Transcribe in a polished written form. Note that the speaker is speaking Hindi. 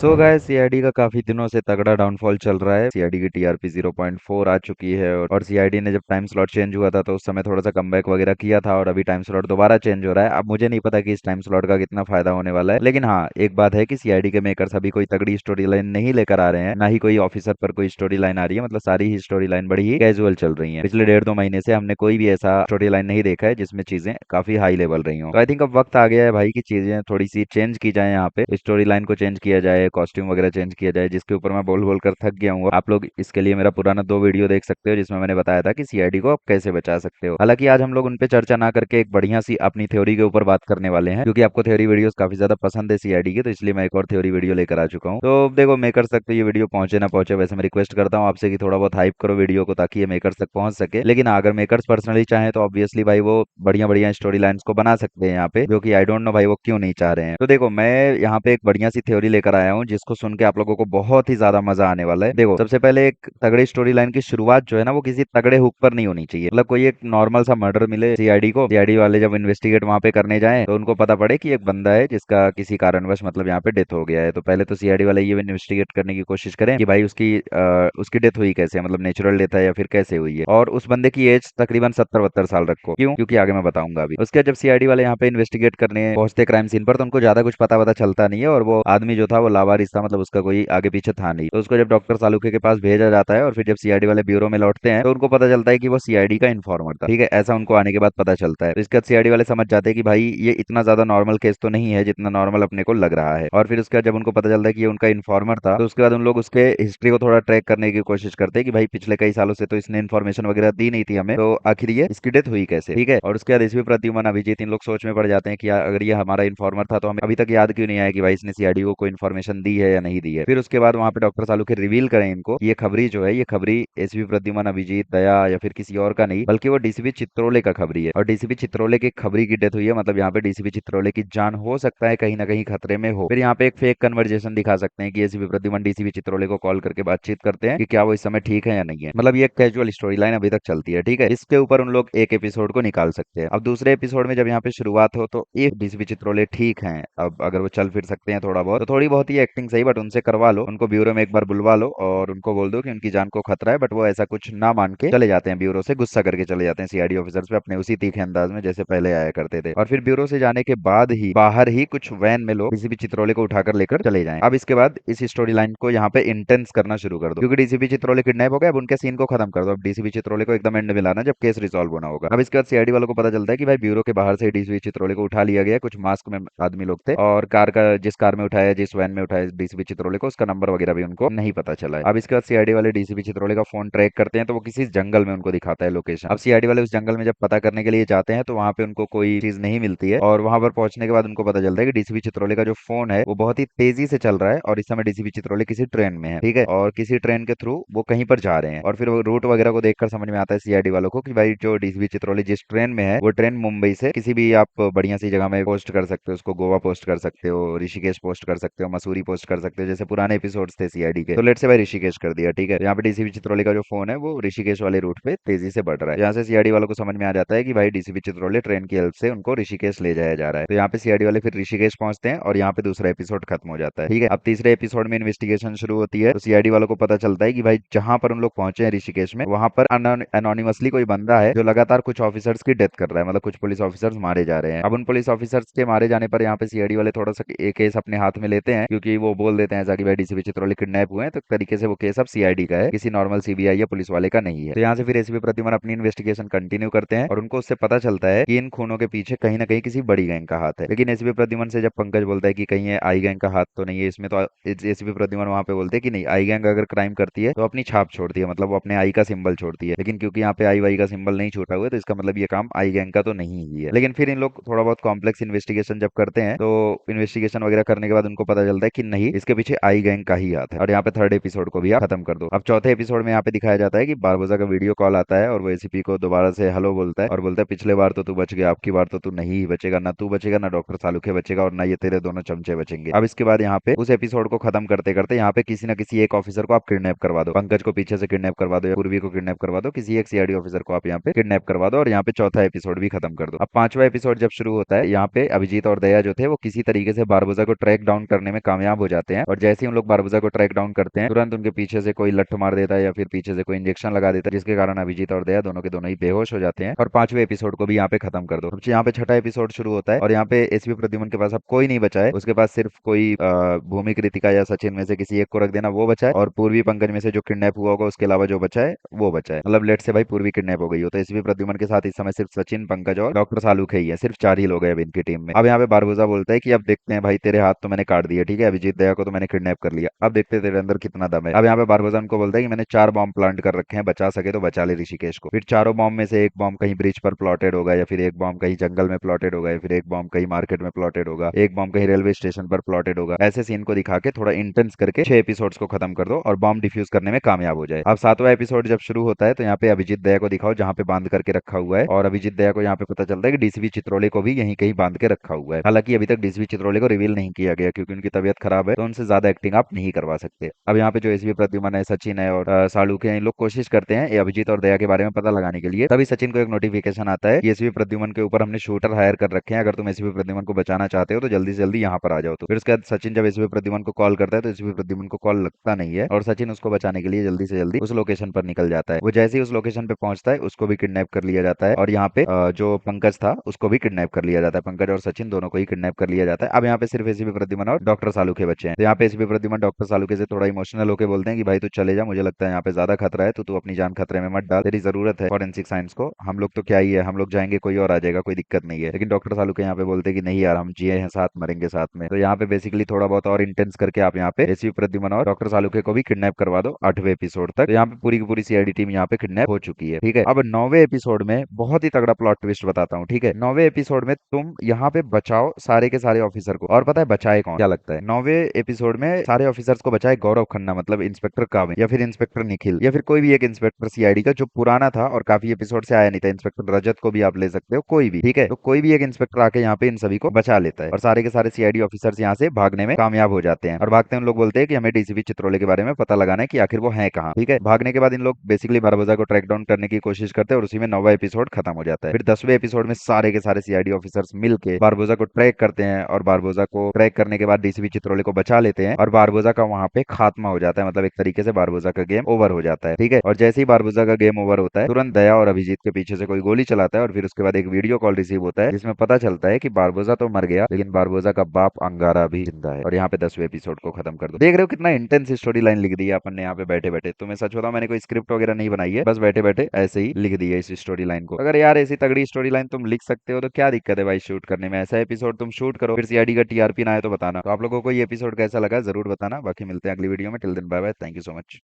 सो गाइस सीआईडी का काफी दिनों से तगड़ा डाउनफॉल चल रहा है। सीआईडी की टीआरपी 0.4 आ चुकी है और सीआईडी ने जब टाइम स्लॉट चेंज हुआ था तो उस समय थोड़ा सा कमबैक वगैरह किया था और अभी टाइम स्लॉट दोबारा चेंज हो रहा है। अब मुझे नहीं पता कि इस टाइम स्लॉट का कितना फायदा होने वाला है, लेकिन हाँ एक बात है कि सीआईडी के मेकर्स अभी कोई तगड़ी स्टोरी लाइन नहीं लेकर आ रहे हैं, ना ही कोई ऑफिसर पर कोई स्टोरी लाइन आ रही है। मतलब सारी ही स्टोरी लाइन बड़ी ही कैजुअल चल रही है। पिछले 1.5-2 महीने से हमने कोई भी ऐसा स्टोरी लाइन नहीं देखा है जिसमें चीजें काफी हाई लेवल रही हो। तो आई थिंक अब वक्त आ गया है भाई कि चीजें थोड़ी सी चेंज की जाए, यहाँ पे स्टोरी लाइन को चेंज किया जाए, कॉस्ट्यूम वगैरह चेंज किया जाए, जिसके ऊपर मैं बोल बोल कर थक गया हूँ। आप लोग इसके लिए मेरा पुराना 2 वीडियो देख सकते हो जिसमें मैंने बताया था कि सीआईडी को आप कैसे बचा सकते हो। हालांकि आज हम लोग उन पे चर्चा ना करके एक बढ़िया सी अपनी थ्योरी के ऊपर बात करने वाले हैं, क्योंकि आपको थ्योरी वीडियोस काफी ज्यादा पसंद है सीआईडी की, तो इसलिए मैं एक और थ्योरी वीडियो लेकर आ चुका हूँ। तो देखो मेकर्स तक तो ये वीडियो पहुंचे ना पहुंचे, वैसे मैं रिक्वेस्ट करता हूँ आपसे कि थोड़ा बहुत हाइप करो वीडियो को ताकि ये मेकर्स तक पहुंच सके। लेकिन अगर मेकर्स पर्सनली चाहें तो ऑब्वियसली भाई वो बढ़िया बढ़िया स्टोरी लाइन्स को बना सकते हैं यहाँ पे, जो कि आई डोंट नो भाई वो क्यों नहीं चाह रहे हैं। तो देखो मैं यहाँ पे एक बढ़िया सी थ्योरी लेकर आया हूँ जिसको सुन के आप लोगों को बहुत ही ज्यादा मजा आने वाला है। देखो सबसे पहले एक तगड़ी स्टोरी लाइन की शुरुआत जो है ना वो किसी तगड़े हुक पर नहीं होनी चाहिए। मतलब कोई एक नॉर्मल सा मर्डर मिले सीआईडी को, सीआईडी वाले जब इन्वेस्टिगेट वहां पे करने जाएं तो उनको पता पड़े कि एक बंदा है जिसका किसी कारणवश मतलब यहाँ पे डेथ हो गया है। तो पहले तो सीआईडी वाले ये इन्वेस्टिगेट करने की कोशिश करें कि भाई उसकी डेथ हुई कैसे, मतलब नेचुरल डेथ है या फिर कैसे हुई है। और उस बंदे की एज तकरीबन 70-72 साल रखो। क्यों? क्योंकि आगे मैं बताऊंगा अभी। उसके बाद जब सीआईडी वाले यहाँ पे इन्वेस्टिगेट करने पहुंचते क्राइम सीन पर तो उनको ज्यादा कुछ पता चलता नहीं है, और वो आदमी जो था वो लावारिस था, मतलब उसका कोई आगे पीछे था नहीं। तो उसको जब डॉक्टर सालुखे के पास भेजा जाता है और फिर जब सीआईडी वाले ब्यूरो में लौटते हैं तो उनको पता चलता है कि वो सीआईडी का इन्फॉर्मर था। ठीक है, ऐसा उनको आने के बाद पता चलता है। तो इसके बाद सीआईडी वाले समझ जाते हैं कि भाई ये इतना ज्यादा नॉर्मल केस तो नहीं है जितना नॉर्मल अपने को लग रहा है। और फिर उसके बाद जब उनको पता चलता है कि ये उनका इन्फॉर्मर था तो उसके बाद उन लोग उसके हिस्ट्री को थोड़ा ट्रैक करने की कोशिश करते हैं कि भाई पिछले कई सालों से तो इसने इन्फॉर्मेशन वगैरह दी नहीं थी हमें, तो आखिर ये इसकी डेथ हुई कैसे। ठीक है, और उसके बाद एसपी प्रद्युमन अभिजीत इन लोग सोच में पड़ जाते हैं कि यार अगर ये हमारा इन्फॉर्मर था तो हमें अभी तक याद क्यों नहीं आया कि भाई इसने सीआईडी को कोई इन्फॉर्मेशन दी है या नहीं दी है। फिर उसके बाद वहां पे डॉक्टर सालुखे रिवील करें इनको कि ये खबरी जो है, ये खबरी एसपी प्रद्युमन अभिजीत दया या फिर किसी और का नहीं बल्कि वो डीसीपी चित्रोले का खबरी है। और डीसीपी चित्रोले के खबरी की डेथ हुई है, मतलब यहाँ पे डीसीपी चित्रोले की जान हो सकता है कहीं ना कहीं खतरे में हो। फिर यहाँ पे एक फेक कन्वर्जेशन दिखा सकते हैं कि एसीपी प्रद्युमन डीसीपी चित्रोले को कॉल करके बातचीत करते हैं कि क्या वो इस समय ठीक है या नहीं है। मतलब ये कैजुअल स्टोरी लाइन अभी तक चलती है। ठीक है, इसके ऊपर उन लोग एक एपिसोड को निकाल सकते हैं। अब दूसरे एपिसोड में जब यहाँ पे शुरुआत हो तो एक डीसीपी चित्रोले ठीक है, अब अगर वो चल फिर सकते हैं थोड़ा बहुत तो थोड़ी बहुत ही एक्टिंग सही बट उनसे करवा लो, उनको ब्यूरो में एक बार बुलवा लो और उनको बोल दो कि उनकी जान को खतरा है, बट वो ऐसा कुछ ना मान के चले जाते हैं, ब्यूरो से गुस्सा करके चले जाते हैं सीआईडी ऑफिसर्स पे अपने उसी तीखे अंदाज में जैसे पहले आया करते थे। और फिर ब्यूरो से जाने के बाद ही बाहर ही कुछ वैन में लोग डीसीपी चित्रोले को उठाकर लेकर चले जाएं। अब इसके बाद इस स्टोरी लाइन को यहाँ पे इंटेंस करना शुरू कर दो, क्योंकि डीसीपी चित्रोले किडनैप हो गए, अब उनके सीन को खत्म कर दो। अब डीसीपी चित्रोले को एकदम एंड में लाना जब केस रिजॉल्व होना होगा। अब इसके बाद सीआईडी वालों को पता चलता है कि भाई ब्यूरो के बाहर से डीसीपी चित्रोले को उठा लिया गया, कुछ मास्क में आदमी लोग थे, और कार का जिस कार में उठाया जिस वैन में उठाया डीसीपी चित्रोले को उसका नंबर वगैरह भी उनको नहीं पता चला है। अब इसके बाद सीआईडी वाले डीसीपी चित्रोले का फोन ट्रैक करते हैं तो वो किसी जंगल में उनको दिखाता है लोकेशन। अब सीआईडी वाले उस जंगल में जब पता करने के लिए जाते हैं तो वहां पे उनको कोई चीज नहीं मिलती है, और वहां पर पहुंचने के बाद उनको पता चलता है कि डीसीपी चित्रोले का जो फोन है वो बहुत ही तेजी से चल रहा है और इस समय डीसीपी चित्रोले किसी ट्रेन में है। ठीक है, और किसी ट्रेन के थ्रू वो कहीं पर जा रहे हैं, और फिर वो रूट वगैरह को देखकर समझ में आता है सीआईडी वालों को कि भाई जो डीसीपी चित्रोले जिस ट्रेन में है वो ट्रेन मुंबई से किसी भी आप बढ़िया सी जगह में पोस्ट कर सकते हो, उसको गोवा पोस्ट कर सकते हो, ऋषिकेश पोस्ट कर सकते हो, मसूरी पोस्ट कर सकते हो, जैसे पुराने एपिसोड्स थे सीआईडी के। तो लेट से भाई ऋषिकेश कर दिया। ठीक है, यहाँ पे डीसीपी चित्रोले का जो फोन है वो ऋषिकेश वाले रूट पे तेजी से बढ़ रहा है। यहाँ से सीआईडी वालों को समझ में आ जाता है कि भाई डीसीपी चित्रोले ट्रेन की हेल्प से उनको ऋषिकेश ले जाया जा रहा है। तो यहाँ पे सीआईडी वाले फिर ऋषिकेश पहुंचते हैं और यहाँ पे दूसरा एपिसोड खत्म हो जाता है। ठीक है, अब तीसरे एपिसोड में इन्वेस्टिगेशन शुरू होती है। तो सीआईडी वालों को पता चलता है कि भाई जहां पर उन लोग पहुंचे हैं ऋषिकेश में, वहां पर अनोनिमसली कोई बंदा है जो लगातार कुछ ऑफिसर्स की डेथ कर रहा है, मतलब कुछ पुलिस ऑफिसर्स मारे जा रहे हैं। अब उन पुलिस ऑफिसर्स के मारे जाने पर यहाँ पे सीआईडी वाले थोड़ा सा एक केस अपने हाथ में लेते हैं, क्योंकि वो बोल देते हैं ऐसा कि भाई डीसीपी चित्रोले किडनैप हुए हैं, तो एक तरीके से वो केस अब सीआईडी का है, किसी नॉर्मल सीबीआई या पुलिस वाले का नहीं है। तो यहाँ से फिर एसीपी प्रद्युमन अपनी इन्वेस्टिगेशन कंटिन्यू करते हैं और उनको उससे पता चलता है कि इन खूनों के पीछे कहीं ना कहीं किसी बड़ी गैंग का हाथ है। लेकिन एसीपी प्रद्युमन से जब पंकज बोलता है कि कहीं ये आई गैंग का हाथ तो नहीं है इसमें, तो एसीपी प्रद्युमन वहां पे बोलते हैं कि नहीं, आई गैंग अगर क्राइम करती है तो अपनी छाप छोड़ती है, मतलब वो अपने आई का सिंबल छोड़ती है। लेकिन क्योंकि यहाँ पे आई वाई का सिंबल नहीं छूटा हुआ है तो इसका मतलब ये काम आई गैंग का तो नहीं ही है। लेकिन फिर इन लोग थोड़ा बहुत कॉम्प्लेक्स इन्वेस्टिगेशन जब करते हैं तो इन्वेस्टिगेशन वगैरह करने के बाद उनको पता चलता है कि नहीं, इसके पीछे आई गैंग का ही हाथ है। और यहाँ पे थर्ड एपिसोड को भी आप खत्म कर दो। अब चौथे एपिसोड में यहाँ पे दिखाया जाता है कि बारबोजा का वीडियो कॉल आता है और वो एसीपी को दोबारा से हेलो बोलता है और बोलता है पिछले बार तो तू बच गया, अब की बार तो तू नहीं ही बचेगा, ना तू बचेगा ना डॉक्टर सालुखे बचेगा और ना ये तेरे दोनों चमचे बचेंगे। अब इसके बाद यहाँ पे उस एपिसोड को खत्म करते करते यहाँ पे किसी ना किसी एक ऑफिसर को आप किडनैप करवा दो, पंकज को पीछे से किडनैप करवा दो या पूर्वी को किडनैप करवा दो, किसी एक सीआईडी ऑफिसर को आप यहाँ पे किडनैप करवा दो और यहाँ पे चौथा एपिसोड भी खत्म कर दो। अब पांचवा एपिसोड जब शुरू होता है, यहाँ पे अभिजीत और दया जो थे वो किसी तरीके से बारबोजा को ट्रैक डाउन करने में कामयाब कामयाब हो जाते हैं। और जैसे ही हम लोग बारबूजा को ट्रैक डाउन करते हैं, तुरंत उनके पीछे से कोई लठ मार देता है या फिर पीछे से कोई इंजेक्शन लगा देता है, जिसके कारण अभिजीत और दया दोनों के दोनों ही बेहोश हो जाते हैं। और पांचवें एपिसोड को भी यहाँ पे खत्म कर दो। यहाँ पे छठा एपिसोड शुरू होता है और यहाँ पे एसपी प्रद्युमन के पास अब कोई नहीं बचा है। उसके पास सिर्फ कोई भूमि कृतिका या सचिन में से किसी एक को रख देना, वो बचा है। और पूर्वी पंकज में से जो किडनैप हुआ होगा उसके अलावा जो बचा है वो बचा है। मतलब लेट से भाई पूर्वी किडनैप हो गई हो, तो एसपी प्रद्युमन के साथ इस समय सिर्फ सचिन, पंकज और डॉक्टर सालूखे ही है। सिर्फ 4 ही लोग हैं अब इनकी टीम में। अब यहाँ पे बारबोजा बोलता है कि अब देखते हैं भाई, तेरे हाथ तो मैंने काट दिए, ठीक है, अभिजीत दया को तो मैंने किडनैप कर लिया, अब देखते हैं तेरे अंदर कितना दम है। अब यहाँ पे बारबोजा उनको बोलता है कि मैंने 4 बॉम्ब प्लांट कर रखे हैं, बचा सके तो बचा ले ऋषिकेश को। फिर चारों बॉम्ब में से एक बॉम्ब कहीं ब्रिज पर प्लॉटेड होगा, या फिर एक बॉम्ब कहीं जंगल में प्लॉटेड होगा, या फिर एक बॉम्ब कहीं मार्केट में प्लॉटेड होगा, एक बॉम्ब कहीं रेलवे स्टेशन पर प्लॉटेड होगा। ऐसे सीन को दिखा के थोड़ा इंटेंस करके 6 एपिसोड्स को खत्म कर दो और बॉम्ब डिफ्यूज करने में कामयाब हो जाए। अब 7वां एपिसोड जब शुरू होता है तो यहाँ पे अभिजीत दया को दिखाओ जहाँ पे बांध करके रखा हुआ है, और अभिजीत दया को यहाँ पे पता चलता है कि डीसीपी चित्रोले को भी यहीं कहीं बांध के रखा हुआ है। हालांकि अभी तक डीसीपी चित्रोले को रिवील नहीं किया गया क्योंकि उनकी तबीयत खराब है, तो उनसे ज्यादा एक्टिंग आप नहीं करवा सकते। अब यहाँ पे जो एसपी प्रद्युमन है, सचिन है और सालू के हैं, इन लोग कोशिश करते हैं ये अभिजीत और दया के बारे में पता लगाने के लिए। तभी सचिन को एक नोटिफिकेशन आता है कि एसपी प्रद्युमन के ऊपर हमने शूटर हायर कर रखे हैं, अगर तुम एसपी प्रद्युमन को बचाना चाहते हो तो जल्दी से जल्दी यहाँ पर आ जाओ। तो फिर उसके बाद सचिन जब एसपी प्रद्युमन को कॉल करता है तो एसपी प्रद्युमन को कॉल लगता नहीं है, और सचिन उसको बचाने के लिए जल्दी से जल्दी उस लोकेशन पर निकल जाता है। वो जैसे ही उस लोकेशन पे पहुंचता है उसको भी किडनैप कर लिया जाता है, और यहाँ पे जो पंकज था उसको भी किडनैप कर लिया जाता है। पंकज और सचिन दोनों को ही किडनैप कर लिया जाता है। अब यहाँ पे सिर्फ एसीपी प्रद्युमन और डॉक्टर सालू के बच्चे हैं। तो यहाँ पे एसीपी प्रद्युमन डॉक्टर सालू के से थोड़ा इमोशनल होकर बोलते हैं कि भाई तू चले जा, मुझे लगता है यहाँ पे ज्यादा खतरा है, तो तू अपनी जान खतरे में मत डाल, तेरी जरूरत है फॉरेंसिक साइंस को, हम लोग तो क्या ही है, हम लोग जाएंगे कोई और आ जाएगा, कोई दिक्कत नहीं है। लेकिन डॉक्टर सालू के यहाँ पे बोलते हैं कि नहीं यार, हम जिए हैं साथ, मरेंगे साथ में। तो यहाँ पे बेसिकली थोड़ा बहुत और इंटेंस करके आप यहाँ पे एसीपी प्रद्युमन और डॉक्टर सालुके को भी किडनैप करवा दो 8वें एपिसोड तक। तो यहाँ पे पूरी की पूरी सीआईडी टीम यहाँ पे किडनैप हो चुकी है, ठीक है। अब 9वें एपिसोड में बहुत ही तगड़ा प्लॉट ट्विस्ट बताता हूँ, ठीक है। 9वें एपिसोड में तुम यहाँ पे बचाओ सारे के सारे ऑफिसर को, और पता है बचाए कौन, क्या लगता है? 9वें एपिसोड में सारे ऑफिसर्स को बचाए गौरव खन्ना, मतलब इंस्पेक्टर काबिन, या फिर इंस्पेक्टर निखिल, या फिर कोई भी एक इंस्पेक्टर सीआईडी का जो पुराना था और काफी एपिसोड से आया नहीं था। इंस्पेक्टर रजत को भी आप ले सकते हो, कोई भी, ठीक है। तो कोई भी एक इंस्पेक्टर आके यहाँ पे इन सभी को बचा लेता है और सारे के सारे सीआईडी ऑफिसर्स यहाँ से भागने में कामयाब हो जाते हैं। और भागते हैं उन लोग बोलते हैं कि हमें डीसीपी चित्रोले के बारे में पता लगाना है कि आखिर वो है कहाँ, ठीक है। भागने के बाद इन लोग बेसिकली बारबोजा को ट्रैक डाउन करने की कोशिश करते हैं और उसी में 9वां एपिसोड खत्म हो जाता है। फिर 10वें एपिसोड में सारे के सारे सीआईडी ऑफिसर्स मिलके बारबोजा को ट्रैक करते हैं, और बारबोजा को ट्रैक करने के बाद डीसीपी चित्रोले को बचा लेते हैं, और बारबोजा का वहां पे खात्मा हो जाता है, मतलब एक तरीके से बारबोजा का गेम ओवर हो जाता है, ठीक है। और जैसे ही बारबोजा का गेम ओवर होता है, तुरंत दया और अभिजीत के पीछे से कोई गोली चलाता है, और फिर उसके बाद एक वीडियो कॉल रिसीव होता है जिसमें पता चलता है कि बारबोजा तो मर गया लेकिन बारबोजा का बाप अंगारा भी जिंदा है। और यहाँ पे 10वें एपिसोड को खत्म कर दो। देख रहे हो कितना इंटेंस स्टोरी लाइन लिख दी है अपन ने यहाँ पे बैठे बैठे। तो मैं सच बताऊं, मैंने कोई स्क्रिप्ट वगैरह नहीं बनाई है, बस बैठे बैठे ऐसे ही लिख दी है इस स्टोरी लाइन को। अगर यार ऐसी तगड़ी स्टोरी लाइन तुम लिख सकते हो तो क्या दिक्कत है भाई शूट करने में? ऐसा एपिसोड तुम शूट करो, फिर सीआईडी का टीआरपी ना आए तो बताना। तो आप लोगों को ये एपिसोड कैसा लगा जरूर बताना। बाकी मिलते हैं अगली वीडियो में। Till then bye bye, thank you so much.